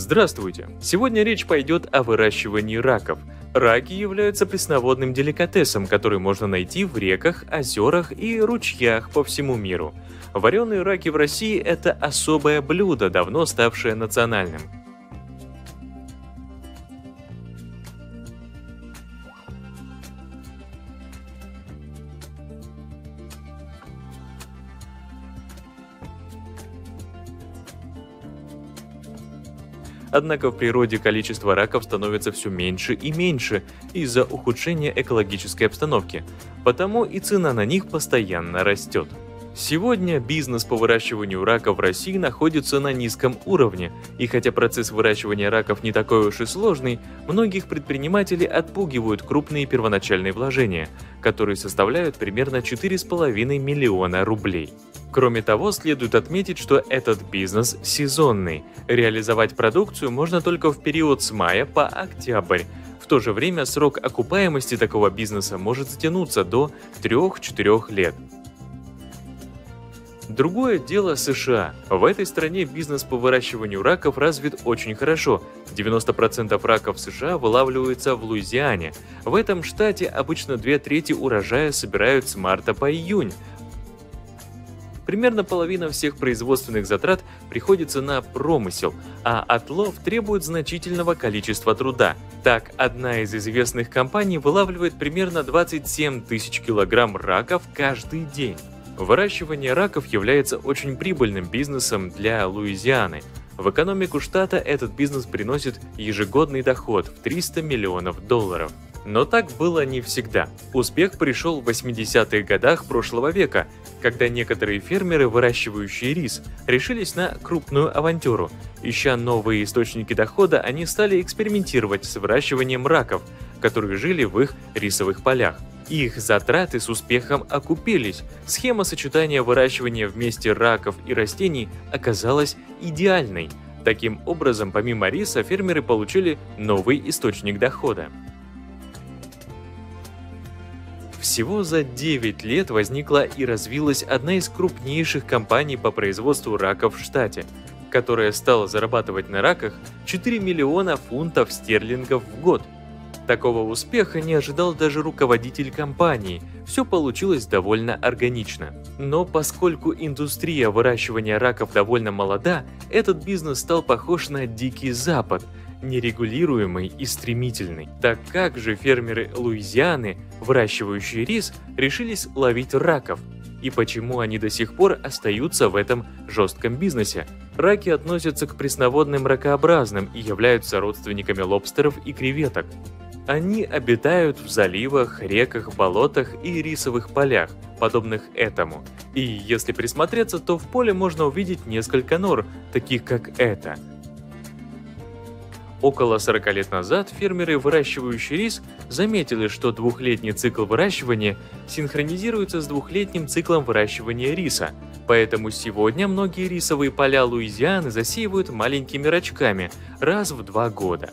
Здравствуйте! Сегодня речь пойдет о выращивании раков. Раки являются пресноводным деликатесом, который можно найти в реках, озерах и ручьях по всему миру. Вареные раки в России – это особое блюдо, давно ставшее национальным. Однако в природе количество раков становится все меньше и меньше из-за ухудшения экологической обстановки, потому и цена на них постоянно растет. Сегодня бизнес по выращиванию раков в России находится на низком уровне, и хотя процесс выращивания раков не такой уж и сложный, многих предпринимателей отпугивают крупные первоначальные вложения, которые составляют примерно 4,5 миллиона рублей. Кроме того, следует отметить, что этот бизнес сезонный. Реализовать продукцию можно только в период с мая по октябрь. В то же время срок окупаемости такого бизнеса может затянуться до 3-4 лет. Другое дело США. В этой стране бизнес по выращиванию раков развит очень хорошо. 90% раков в США вылавливаются в Луизиане. В этом штате обычно 2/3 урожая собирают с марта по июнь. Примерно половина всех производственных затрат приходится на промысел, а отлов требует значительного количества труда. Так, одна из известных компаний вылавливает примерно 27 тысяч килограмм раков каждый день. Выращивание раков является очень прибыльным бизнесом для Луизианы. В экономику штата этот бизнес приносит ежегодный доход в $300 миллионов. Но так было не всегда. Успех пришел в 80-х годах прошлого века, когда некоторые фермеры, выращивающие рис, решились на крупную авантюру. Ища новые источники дохода, они стали экспериментировать с выращиванием раков, которые жили в их рисовых полях. Их затраты с успехом окупились. Схема сочетания выращивания вместе раков и растений оказалась идеальной. Таким образом, помимо риса, фермеры получили новый источник дохода. Всего за 9 лет возникла и развилась одна из крупнейших компаний по производству раков в штате, которая стала зарабатывать на раках 4 миллиона фунтов стерлингов в год. Такого успеха не ожидал даже руководитель компании, все получилось довольно органично. Но поскольку индустрия выращивания раков довольно молода, этот бизнес стал похож на Дикий Запад, нерегулируемый и стремительный. Так как же фермеры Луизианы, выращивающие рис, решились ловить раков? И почему они до сих пор остаются в этом жестком бизнесе? Раки относятся к пресноводным ракообразным и являются родственниками лобстеров и креветок. Они обитают в заливах, реках, болотах и рисовых полях, подобных этому. И если присмотреться, то в поле можно увидеть несколько нор, таких как эта. Около 40 лет назад фермеры, выращивающие рис, заметили, что двухлетний цикл выращивания синхронизируется с двухлетним циклом выращивания риса. Поэтому сегодня многие рисовые поля Луизианы засеивают маленькими рачками раз в 2 года.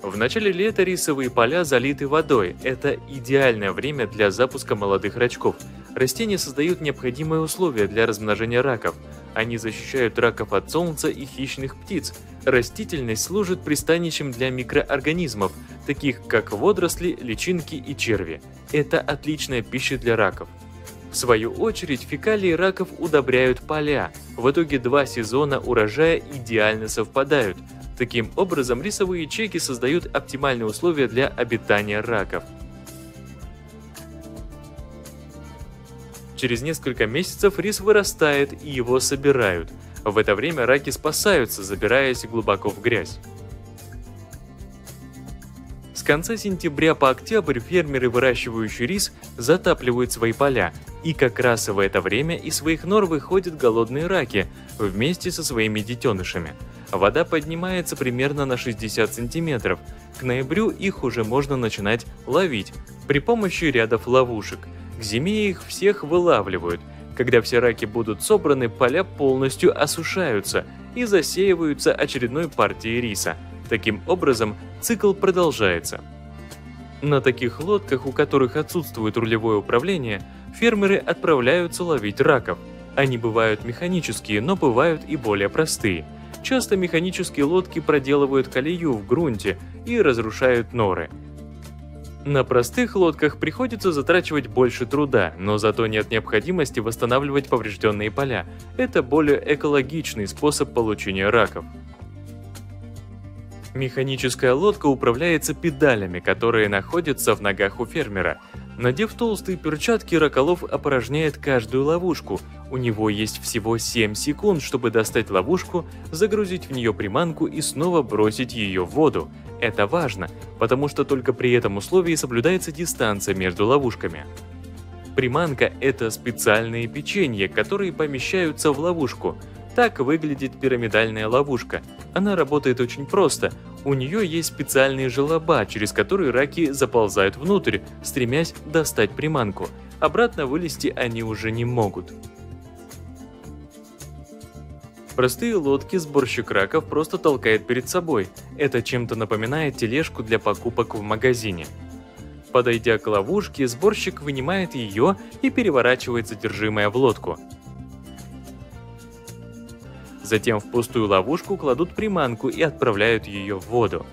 В начале лета рисовые поля залиты водой. Это идеальное время для запуска молодых рачков. Растения создают необходимые условия для размножения раков. Они защищают раков от солнца и хищных птиц. Растительность служит пристанищем для микроорганизмов, таких как водоросли, личинки и черви. Это отличная пища для раков. В свою очередь, фекалии раков удобряют поля. В итоге 2 сезона урожая идеально совпадают. Таким образом, рисовые ячейки создают оптимальные условия для обитания раков. Через несколько месяцев рис вырастает и его собирают. В это время раки спасаются, забираясь глубоко в грязь. С конца сентября по октябрь фермеры, выращивающие рис, затапливают свои поля, и как раз в это время из своих нор выходят голодные раки вместе со своими детенышами. Вода поднимается примерно на 60 сантиметров. К ноябрю их уже можно начинать ловить при помощи рядов ловушек. К зиме их всех вылавливают. Когда все раки будут собраны, поля полностью осушаются и засеиваются очередной партией риса. Таким образом, цикл продолжается. На таких лодках, у которых отсутствует рулевое управление, фермеры отправляются ловить раков. Они бывают механические, но бывают и более простые. Часто механические лодки проделывают колею в грунте и разрушают норы. На простых лодках приходится затрачивать больше труда, но зато нет необходимости восстанавливать поврежденные поля. Это более экологичный способ получения раков. Механическая лодка управляется педалями, которые находятся в ногах у фермера. Надев толстые перчатки, раколов опорожняет каждую ловушку. У него есть всего 7 секунд, чтобы достать ловушку, загрузить в нее приманку и снова бросить ее в воду. Это важно, потому что только при этом условии соблюдается дистанция между ловушками. Приманка – это специальные печенья, которые помещаются в ловушку. Так выглядит пирамидальная ловушка. Она работает очень просто. У нее есть специальные желоба, через которые раки заползают внутрь, стремясь достать приманку. Обратно вылезти они уже не могут. Простые лодки сборщик раков просто толкает перед собой. Это чем-то напоминает тележку для покупок в магазине. Подойдя к ловушке, сборщик вынимает ее и переворачивает содержимое в лодку. Затем в пустую ловушку кладут приманку и отправляют ее в воду.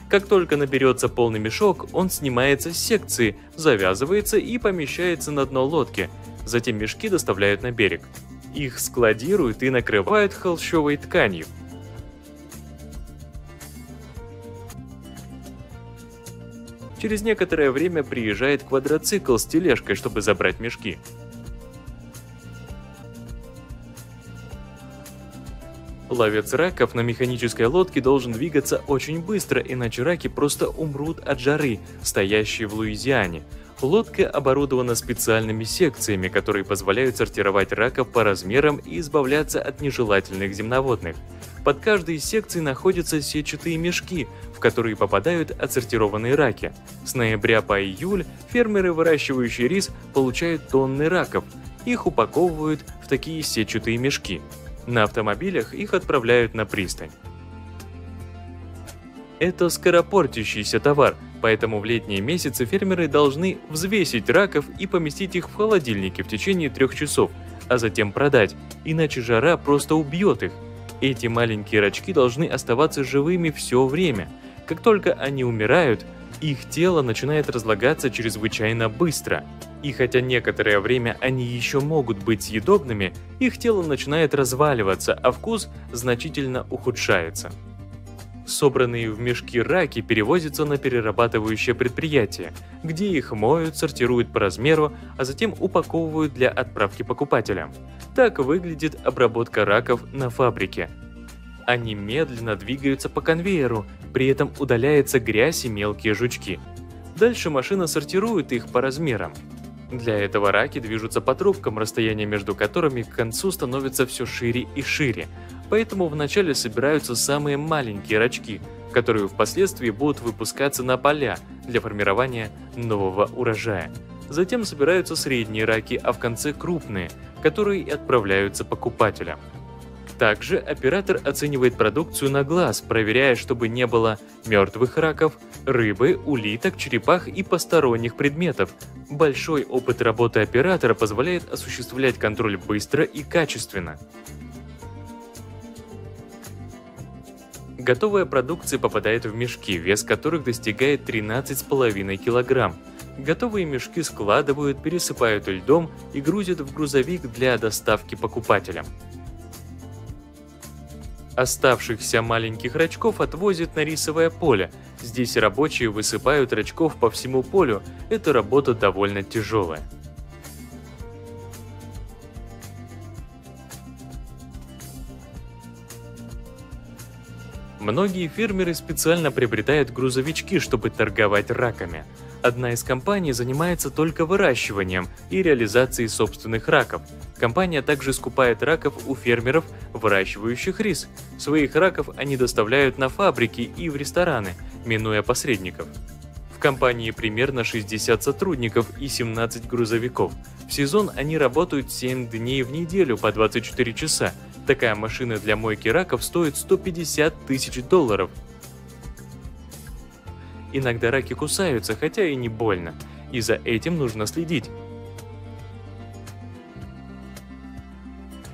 Как только наберется полный мешок, он снимается с секции, завязывается и помещается на дно лодки. Затем мешки доставляют на берег. Их складируют и накрывают холщовой тканью. Через некоторое время приезжает квадроцикл с тележкой, чтобы забрать мешки. Ловец раков на механической лодке должен двигаться очень быстро, иначе раки просто умрут от жары, стоящей в Луизиане. Лодка оборудована специальными секциями, которые позволяют сортировать раков по размерам и избавляться от нежелательных земноводных. Под каждой из секций находятся сетчатые мешки, в которые попадают отсортированные раки. С ноября по июль фермеры, выращивающие рис, получают тонны раков. Их упаковывают в такие сетчатые мешки. На автомобилях их отправляют на пристань. Это скоропортящийся товар, поэтому в летние месяцы фермеры должны взвесить раков и поместить их в холодильнике в течение 3 часов, а затем продать, иначе жара просто убьет их. Эти маленькие рачки должны оставаться живыми все время. Как только они умирают, их тело начинает разлагаться чрезвычайно быстро. И хотя некоторое время они еще могут быть съедобными, их тело начинает разваливаться, а вкус значительно ухудшается. Собранные в мешки раки перевозятся на перерабатывающее предприятие, где их моют, сортируют по размеру, а затем упаковывают для отправки покупателям. Так выглядит обработка раков на фабрике. Они медленно двигаются по конвейеру, при этом удаляется грязь и мелкие жучки. Дальше машина сортирует их по размерам. Для этого раки движутся по трубкам, расстояние между которыми к концу становится все шире и шире. Поэтому вначале собираются самые маленькие рачки, которые впоследствии будут выпускаться на поля для формирования нового урожая. Затем собираются средние раки, а в конце крупные, которые и отправляются покупателям. Также оператор оценивает продукцию на глаз, проверяя, чтобы не было мертвых раков, рыбы, улиток, черепах и посторонних предметов. Большой опыт работы оператора позволяет осуществлять контроль быстро и качественно. Готовая продукция попадает в мешки, вес которых достигает 13,5 кг. Готовые мешки складывают, пересыпают льдом и грузят в грузовик для доставки покупателям. Оставшихся маленьких рачков отвозят на рисовое поле. Здесь рабочие высыпают рачков по всему полю. Эта работа довольно тяжелая. Многие фермеры специально приобретают грузовички, чтобы торговать раками. Одна из компаний занимается только выращиванием и реализацией собственных раков. Компания также скупает раков у фермеров, выращивающих рис. Своих раков они доставляют на фабрики и в рестораны, минуя посредников. В компании примерно 60 сотрудников и 17 грузовиков. В сезон они работают 7 дней в неделю по 24 часа. Такая машина для мойки раков стоит $150 000. Иногда раки кусаются, хотя и не больно, и за этим нужно следить.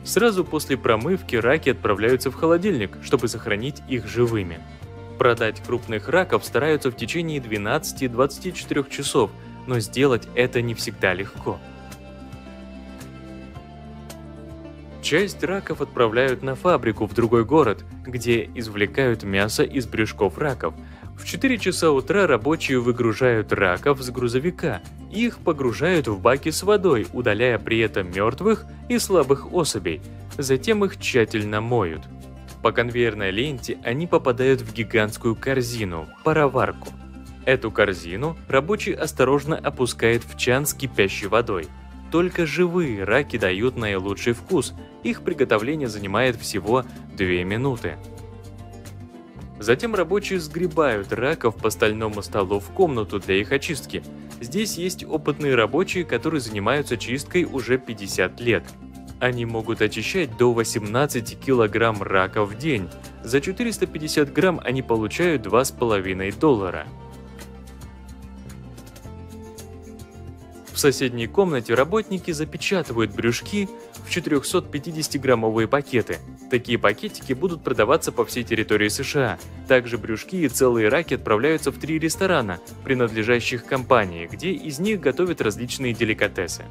Сразу после промывки раки отправляются в холодильник, чтобы сохранить их живыми. Продать крупных раков стараются в течение 12-24 часов, но сделать это не всегда легко. Часть раков отправляют на фабрику в другой город, где извлекают мясо из брюшков раков. В 4 часа утра рабочие выгружают раков с грузовика. Их погружают в баки с водой, удаляя при этом мертвых и слабых особей. Затем их тщательно моют. По конвейерной ленте они попадают в гигантскую корзину – пароварку. Эту корзину рабочий осторожно опускает в чан с кипящей водой. Только живые раки дают наилучший вкус, их приготовление занимает всего 2 минуты. Затем рабочие сгребают раков по стальному столу в комнату для их очистки. Здесь есть опытные рабочие, которые занимаются чисткой уже 50 лет. Они могут очищать до 18 килограмм раков в день. За 450 грамм они получают $2,5. В соседней комнате работники запечатывают брюшки в 450-граммовые пакеты. Такие пакетики будут продаваться по всей территории США. Также брюшки и целые раки отправляются в 3 ресторана, принадлежащих компании, где из них готовят различные деликатесы.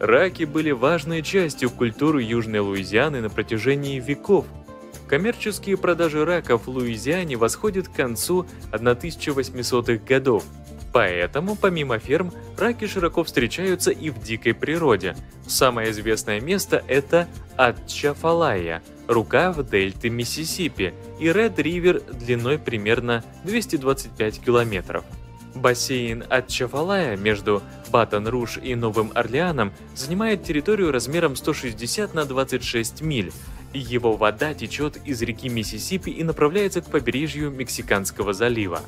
Раки были важной частью культуры Южной Луизианы на протяжении веков. Коммерческие продажи раков в Луизиане восходят к концу 1800-х годов. Поэтому, помимо ферм, раки широко встречаются и в дикой природе. Самое известное место – это Атчафалайя, рукав дельты Миссисипи, и Ред-Ривер длиной примерно 225 километров. Бассейн Атчафалайя между Батон-Руж и Новым Орлеаном занимает территорию размером 160 на 26 миль. Его вода течет из реки Миссисипи и направляется к побережью Мексиканского залива.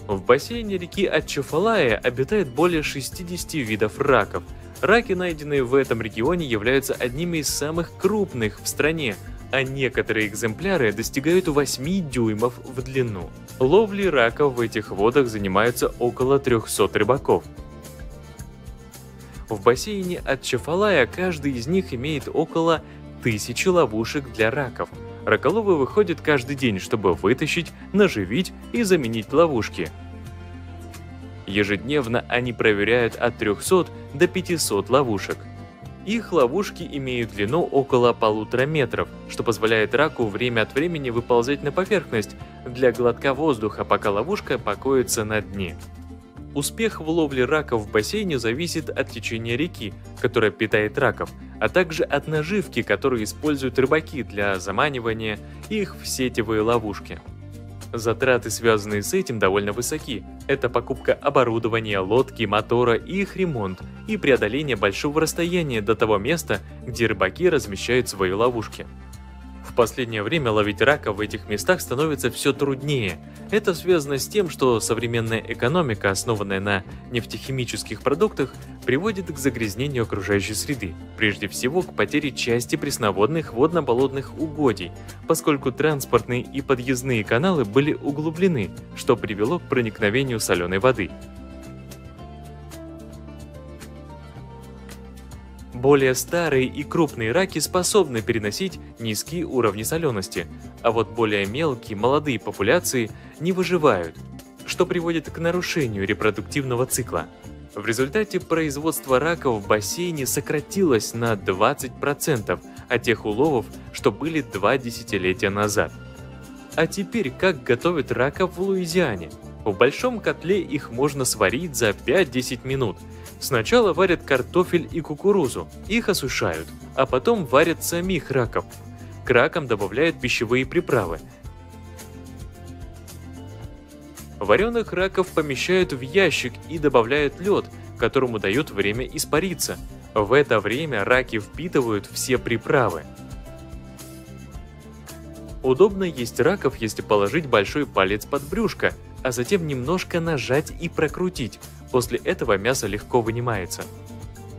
В бассейне реки Атчафалайя обитает более 60 видов раков. Раки, найденные в этом регионе, являются одними из самых крупных в стране, а некоторые экземпляры достигают 8 дюймов в длину. Ловлей раков в этих водах занимаются около 300 рыбаков. В бассейне Атчафалайя каждый из них имеет около 1000 ловушек для раков. Раколовы выходят каждый день, чтобы вытащить, наживить и заменить ловушки. Ежедневно они проверяют от 300 до 500 ловушек. Их ловушки имеют длину около 1,5 метров, что позволяет раку время от времени выползать на поверхность для глотка воздуха, пока ловушка покоится на дне. Успех в ловле раков в бассейне зависит от течения реки, которая питает раков, а также от наживки, которую используют рыбаки для заманивания их в сетевые ловушки. Затраты, связанные с этим, довольно высоки. Это покупка оборудования, лодки, мотора и их ремонт, и преодоление большого расстояния до того места, где рыбаки размещают свои ловушки. В последнее время ловить рака в этих местах становится все труднее. Это связано с тем, что современная экономика, основанная на нефтехимических продуктах, приводит к загрязнению окружающей среды, прежде всего к потере части пресноводных водно-болотных угодий, поскольку транспортные и подъездные каналы были углублены, что привело к проникновению соленой воды. Более старые и крупные раки способны переносить низкие уровни солености, а вот более мелкие молодые популяции не выживают, что приводит к нарушению репродуктивного цикла. В результате производство раков в бассейне сократилось на 20% от тех уловов, что были 2 десятилетия назад. А теперь как готовят раков в Луизиане? В большом котле их можно сварить за 5-10 минут. Сначала варят картофель и кукурузу, их осушают, а потом варят самих раков. К ракам добавляют пищевые приправы. Вареных раков помещают в ящик и добавляют лед, которому дают время испариться. В это время раки впитывают все приправы. Удобно есть раков, если положить большой палец под брюшко, а затем немножко нажать и прокрутить. После этого мясо легко вынимается.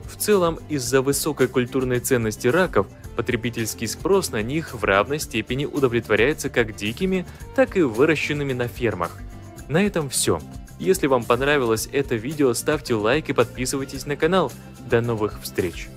В целом, из-за высокой культурной ценности раков, потребительский спрос на них в равной степени удовлетворяется как дикими, так и выращенными на фермах. На этом все. Если вам понравилось это видео, ставьте лайк и подписывайтесь на канал. До новых встреч!